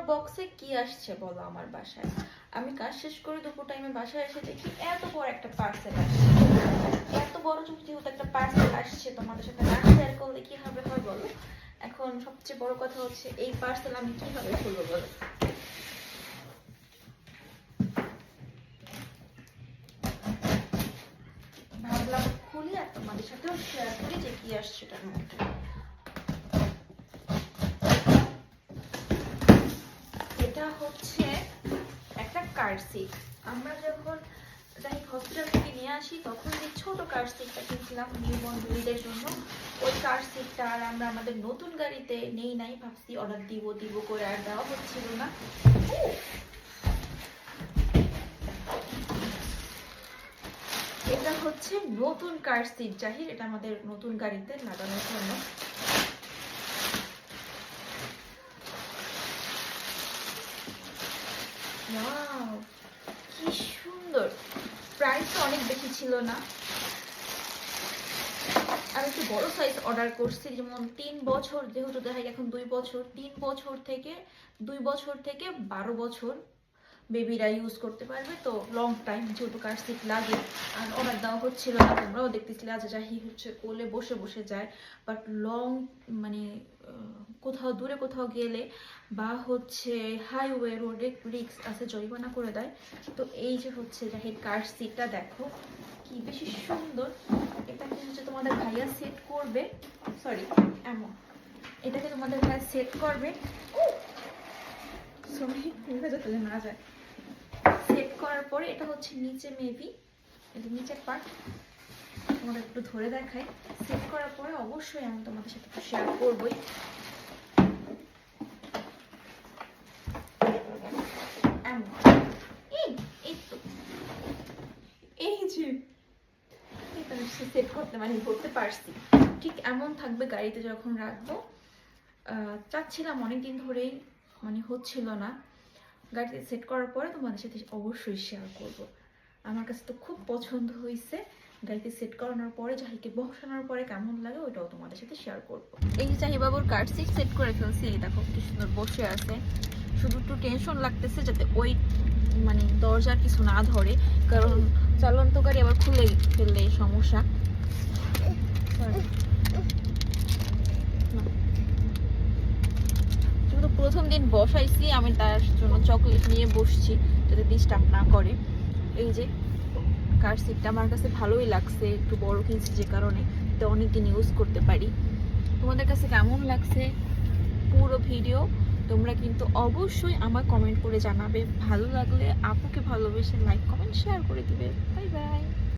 বক্সে কি আসছে বলো আমার বাসায়? আমি কাজ শেষ করে দুপুর টাইমে বাসায় এসে দেখি এত বড় একটা পার্সেল আসছে। এত বড় যেহেতু একটা পার্সেল আসছে, তোমাদের সাথে না শেয়ার করলে কিভাবে হয় বলো? এখন সবচেয়ে বড় কথা হচ্ছে এই পার্সেল আমি কিভাবে খুলবো বলো? ভাবলাম খুলি আর তোমাদের সাথেও শেয়ার করি যে কি আসছে এটার মধ্যে। এটা হচ্ছে একটা কার সিট। আমরা যখন যাই হসপিটাল থেকে নিয়ে আসি তখন যে ছোট কার সিটটা কিনছিলাম নিউবর্ন বেবিদের জন্য, ওই কার সিটটা আর আমরা আমাদের নতুন গাড়িতে নেই নাই, ভাবছি অর্ডার দিব করে আর দেওয়া হচ্ছিল না। এটা হচ্ছে নতুন কার সিট জাহির, এটা আমাদের নতুন গাড়িতে লাগানোর জন্য। ওয়াও কি সুন্দর! প্রাইস অনেক বেশি ছিল না। আমি একটু বড় সাইজ অর্ডার করছি, যেমন 3 বছর, যেহেতু দেখা এখন 2 বছর, 3 বছর থেকে 2 বছর থেকে 12 বছর বেবিরা ইউজ করতে পারবে। তো লং টাইম যেহেতু কার সিট লাগে, আর অর্ডার দেওয়া হচ্ছিল না, তোমরাও দেখতেছিলে আজ যাহি হচ্ছে কোলে বসে বসে যায়, বাট লং মানে কোথাও দূরে কোথাও গেলে বা হচ্ছে হাইওয়ে রোডে রিক্স আছে, জরিমানা করে দেয়। তো এই যে হচ্ছে যাহি কার সিটটা দেখো কি বেশি সুন্দর। এটাকে হচ্ছে তোমাদের ভাইয়া সেট করবে, সরি এমন, এটাকে তোমাদের ভাইয়া সেট করবে, সরি যাতে না যায়। সেট করার পরে এটা হচ্ছে নিচে মেবি, এটা নিচের পার্ট তোমাদের একটু ধরে দেখাই। সেট করার পরে অবশ্যই আমি তোমাদের সাথে একটু শেয়ার করবোই। এই যে এটা সেট করতে মানে করতে পারছি, ঠিক এমন থাকবে গাড়িতে যখন রাখবো। চাচ্ছিলাম অনেকদিন ধরেই, মানে হচ্ছিল না। গাড়িতে সেট করার পরে তোমাদের সাথে অবশ্যই শেয়ার করব। আমার কাছে তো খুব পছন্দ হয়েছে। গাড়িতে সেট করানোর পরে জাহিকে বসানোর পরে কেমন লাগে ওইটাও তোমাদের সাথে শেয়ার করব। এই যে জাহিবাবুর কার সিট সেট করে ফেলছি, এই দেখো কি সুন্দর বসে আছে। শুধু একটু টেনশন লাগতেছে যাতে ওই মানে দরজার কিছু না ধরে, কারণ চলন্ত গাড়ি আবার খুলে ফেললে সমস্যা। প্রথম দিন বসাইছি আমি, তার জন্য চকলেট নিয়ে বসছি যাতে ডিস্টার্ব না করে। এই যে কার সিটটা আমার কাছে ভালোই লাগছে, একটু বড় কিনছি যে কারণে, তো অনেকদিন ইউজ করতে পারি। তোমাদের কাছে কেমন লাগছে পুরো ভিডিও তোমরা কিন্তু অবশ্যই আমার কমেন্ট করে জানাবে। ভালো লাগলে আপুকে ভালোবেসে লাইক কমেন্ট শেয়ার করে দিবে। Bye bye.